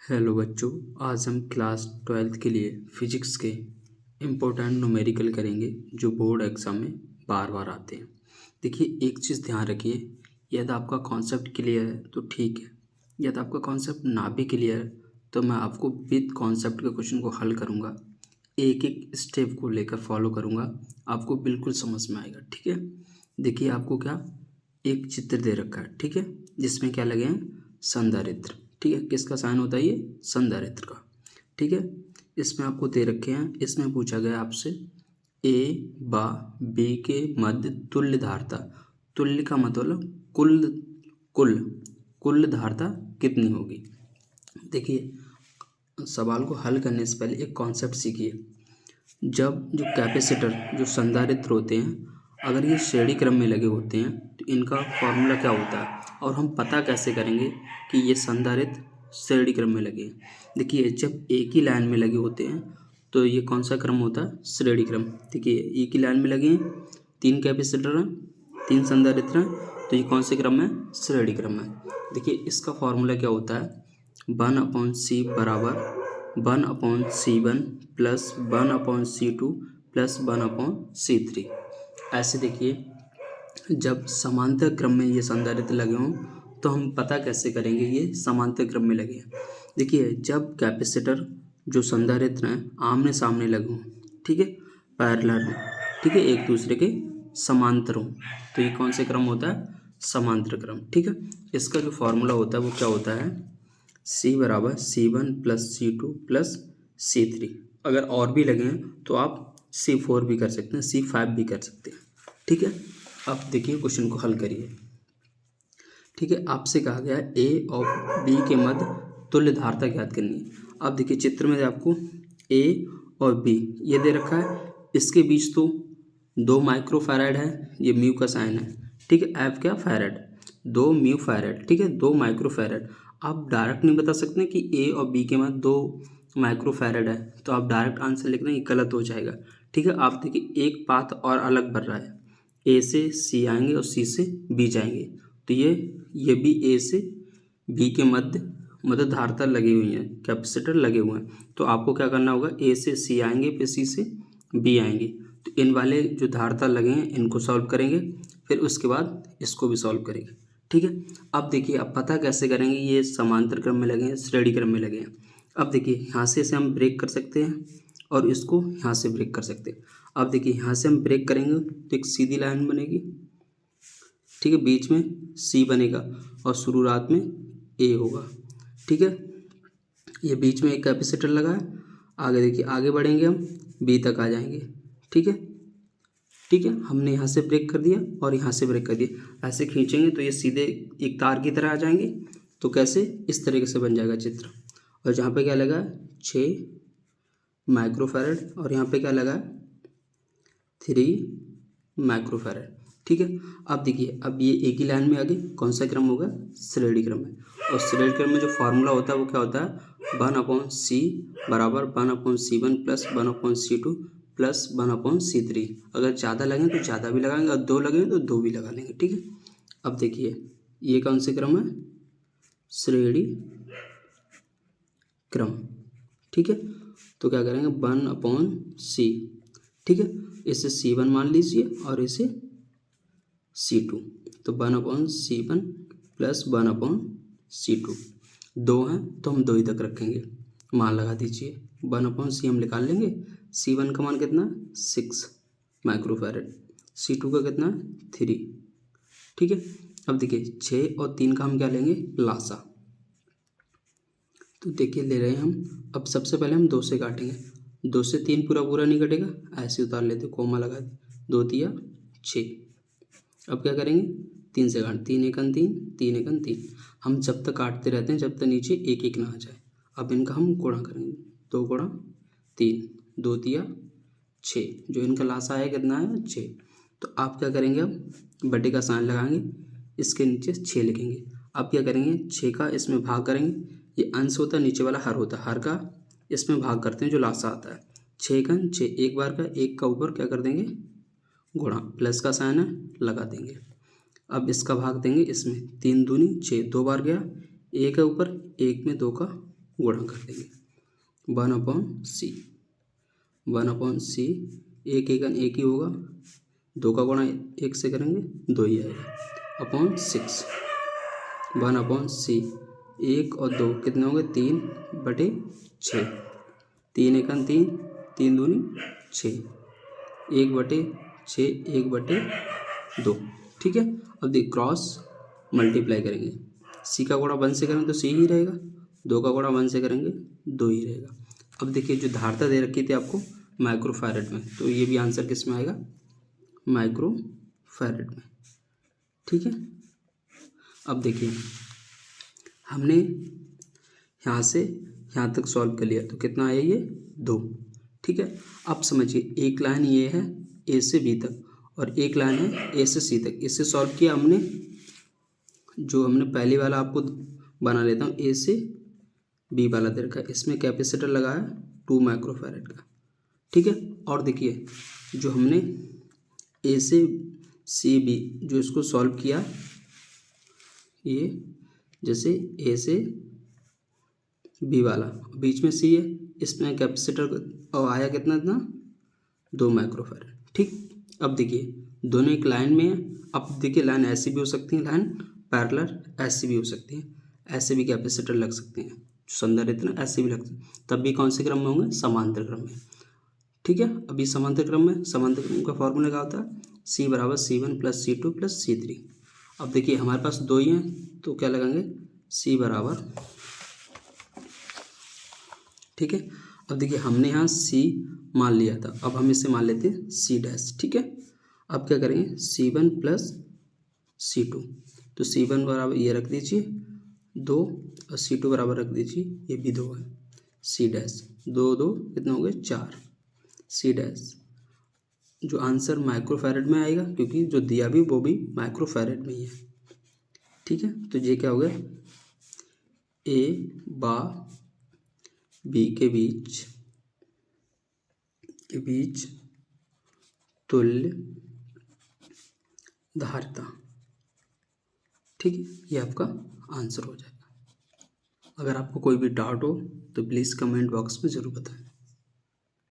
Hello बच्चों, आज हम क्लास 12th के लिए फिजिक्स के इम्पोर्टेंट न्यूमेरिकल करेंगे जो बोर्ड एग्जाम में बार बार आते हैं। देखिए, एक चीज़ ध्यान रखिए, यदि आपका कॉन्सेप्ट क्लियर है तो ठीक है, यदि आपका कॉन्सेप्ट ना भी क्लियर है तो मैं आपको विद कॉन्सेप्ट के क्वेश्चन को हल करूँगा, एक एक स्टेप को लेकर फॉलो करूँगा, आपको बिल्कुल समझ में आएगा। ठीक है, देखिए आपको क्या एक चित्र दे रखा है, ठीक है, जिसमें क्या लगे हैं संधारित्र। ठीक है, किसका साइन होता है ये? संधारित्र का। ठीक है, इसमें आपको दे रखे हैं, इसमें पूछा गया आपसे ए व बी के मध्य तुल्य धारता। तुल्य का मतलब कुल कुल कुल धारता कितनी होगी। देखिए, सवाल को हल करने से पहले एक कॉन्सेप्ट सीखिए। जब जो कैपेसिटर जो संधारित्र होते हैं, अगर ये श्रेणी क्रम में लगे होते हैं तो इनका फॉर्मूला क्या होता है और हम पता कैसे करेंगे कि ये संधारित्र श्रेणी क्रम में लगे हैं। देखिए, जब एक ही लाइन में लगे होते हैं तो ये कौन सा क्रम होता है? श्रेणी क्रम। देखिए, एक ही लाइन में लगे हैं, तीन कैपेसिटर हैं, तीन संधारित्र हैं, तो ये कौन से क्रम में? श्रेणी क्रम में। देखिए, इसका फॉर्मूला क्या होता है? 1/c बराबर 1/c1 plus 1/c2 plus 1/c3। ऐसे देखिए, जब समांतर क्रम में ये संधारित्र लगे हों तो हम पता कैसे करेंगे ये समांतर क्रम में लगे हैं। देखिए, जब कैपेसिटर जो संधारित्र हैं आमने सामने लगे हों, ठीक है, पैरेलल हों, ठीक है, एक दूसरे के समांतर हों, तो ये कौन से क्रम होता है? समांतर क्रम। ठीक है, इसका जो फॉर्मूला होता है वो क्या होता है? C बराबर C1 plus C2 plus C3। अगर और भी लगे हैं तो आप C4 भी कर सकते हैं, C5 भी कर सकते हैं। ठीक है, अब देखिए क्वेश्चन को हल करिए। ठीक है, आपसे कहा गया है A और B के मध्य तुल्य धारता ज्ञात करनी है। अब देखिए, चित्र में आपको A और B ये दे रखा है, इसके बीच तो 2 माइक्रोफैराड है, ये म्यू का साइन है। ठीक है, F क्या? Farad, 2 mu farad. ठीक है, 2 माइक्रोफैराड। आप डायरेक्ट नहीं बता सकते कि ए और बी के मध्य 2 माइक्रोफैराड है, तो आप डायरेक्ट आंसर लिख देंगे, गलत हो जाएगा। ठीक है, आप देखिए एक पाथ और अलग बढ़ रहा है, ए से सी आएंगे और सी से बी जाएंगे, तो ये भी ए से बी के मध्य धारता लगी हुई है, कैपेसिटर लगे हुए हैं, तो आपको क्या करना होगा? ए से सी आएंगे, फिर सी से बी आएंगे, तो इन वाले जो धारता लगे हैं इनको सॉल्व करेंगे, फिर उसके बाद इसको भी सॉल्व करेंगे। ठीक है, अब देखिए, अब पता कैसे करेंगे ये समांतर क्रम में लगे हैं, श्रेणी क्रम में लगे हैं। अब देखिए, यहाँ से इसे हम ब्रेक कर सकते हैं और इसको यहाँ से ब्रेक कर सकते हैं। अब देखिए, यहाँ से हम ब्रेक करेंगे तो एक सीधी लाइन बनेगी, ठीक है, बीच में सी बनेगा और शुरुआत में ए होगा। ठीक है, ये बीच में एक कैपेसिटर लगा है, आगे देखिए, आगे बढ़ेंगे हम बी तक आ जाएंगे। ठीक है, ठीक है, हमने यहाँ से ब्रेक कर दिया और यहाँ से ब्रेक कर दिया, ऐसे खींचेंगे तो ये सीधे एक तार की तरह आ जाएंगे। तो कैसे? इस तरीके से बन जाएगा चित्र। और जहाँ पे क्या लगा है? 6 माइक्रोफैरड और यहाँ पे क्या लगा है? 3 माइक्रोफैरड। ठीक है, अब देखिए, अब ये एक ही लाइन में आगे कौन सा क्रम होगा? श्रेणी क्रम में। और श्रेणी क्रम में जो फॉर्मूला होता है वो क्या होता है? 1/c बराबर 1/c1 plus 1/c2 plus 1/c3। अगर ज़्यादा लगें तो ज़्यादा भी लगाएंगे और 2 लगें तो 2 भी लगा लेंगे। ठीक है, अब देखिए, ये कौन से क्रम है? श्रेणी क्रम। ठीक है, तो क्या करेंगे? 1/c। ठीक है, इसे C1 मान लीजिए और इसे C2, तो 1/c1 प्लस 1/c2। 2 हैं तो हम 2 ही तक रखेंगे, मान लगा दीजिए। 1/c हम निकाल लेंगे, C1 का मान कितना है? 6 माइक्रोफैरड, C2 का कितना है? 3। ठीक है, अब देखिए, 6 और 3 का हम क्या लेंगे? लासा। तो देखिए, ले रहे हैं हम। अब सबसे पहले हम 2 से काटेंगे, 2 से 3 पूरा नहीं कटेगा, ऐसे उतार लेते, कोमा लगा दे, 2 तिया 6। अब क्या करेंगे? 3 से काट, 3 एकन 3, 3 एकन 3। हम जब तक काटते रहते हैं जब तक नीचे एक एक ना आ जाए। अब इनका हम गुणा करेंगे, 2 गुणा 3, 2 तिया 6, जो इनका लासा है कितना है? 6। तो आप क्या करेंगे? अब बटे का साइन लगाएंगे, इसके नीचे 6 लिखेंगे। अब क्या करेंगे? 6 का इसमें भाग करेंगे, ये अंश होता है, नीचे वाला हर होता है, हर का इसमें भाग करते हैं जो लासा आता है। 6 एकन 6, एक बार का, एक का ऊपर क्या कर देंगे? गुणा, प्लस का साइन है, लगा देंगे। अब इसका भाग देंगे इसमें, 3 दूनी 6, 2 बार गया, एक है ऊपर, एक में 2 का गुणा कर देंगे 1/c। 1/c, एक एक ही होगा, 2 का गुणा 1 से करेंगे 2 ही आएगा अपॉन 6। 1/c, 1 और 2 कितने होंगे 3/6। 3 एकन 3, 3 दूनी 6, 1/6, 1/2। ठीक है। अब देखिए क्रॉस मल्टीप्लाई करेंगे, c का गुणा 1 से करेंगे तो c ही रहेगा, 2 का गुणा 1 से करेंगे 2 ही रहेगा। अब देखिए जो धारता दे रखी थी आपको माइक्रोफैरड में, तो ये भी आंसर किस में आएगा, माइक्रोफैरड में। ठीक है। अब देखिए हमने यहाँ से यहाँ तक सॉल्व कर लिया, तो कितना आया ये 2। ठीक है। अब समझिए एक लाइन ये है ए से बी तक और एक लाइन है ए से सी तक, इससे सॉल्व किया हमने। जो हमने पहली वाला आपको बना लेता हूँ, ए से बी वाला दे रखा है, इसमें कैपेसिटर लगाया 2 माइक्रोफैरड का। ठीक है। और देखिए जो हमने ए से सी बी जो इसको सॉल्व किया, ये जैसे ए से बी वाला बीच में सी है, इसमें कैपेसिटर और आया कितना 2 माइक्रोफैरड। ठीक। अब देखिए दोनों एक लाइन में है। अब देखिए लाइन ऐसी भी हो सकती है, लाइन पैरेलल ऐसी भी हो सकती है, ऐसे भी कैपेसिटर लग सकते हैं, संधारित्र ऐसे भी लगते हैं, तब भी कौन से क्रम में होंगे, समांतर क्रम में। ठीक है। अभी समांतर क्रम में, समांतर क्रम का फॉर्मूला क्या होता है, C = C1 + C2 + C3। अब देखिए हमारे पास 2 ही हैं, तो क्या लगाएंगे C बराबर। ठीक है। अब देखिए हमने यहाँ C मान लिया था, अब हम इसे मान लेते हैं C'। ठीक है। अब क्या करेंगे C1 + C2, तो C1 बराबर ये रख दीजिए 2 और C2 बराबर रख दीजिए, ये भी 2 है, C'। 2 2 कितना हो गए 4, C'। जो आंसर माइक्रोफैरड में आएगा, क्योंकि जो दिया भी वो भी माइक्रोफैरड में ही है। ठीक है। तो ये क्या हो गया, ए बा बी के बीच तुल्य धारिता। ठीक है। ये आपका आंसर हो जाएगा। अगर आपको कोई भी डाउट हो तो प्लीज़ कमेंट बॉक्स में ज़रूर बताएं।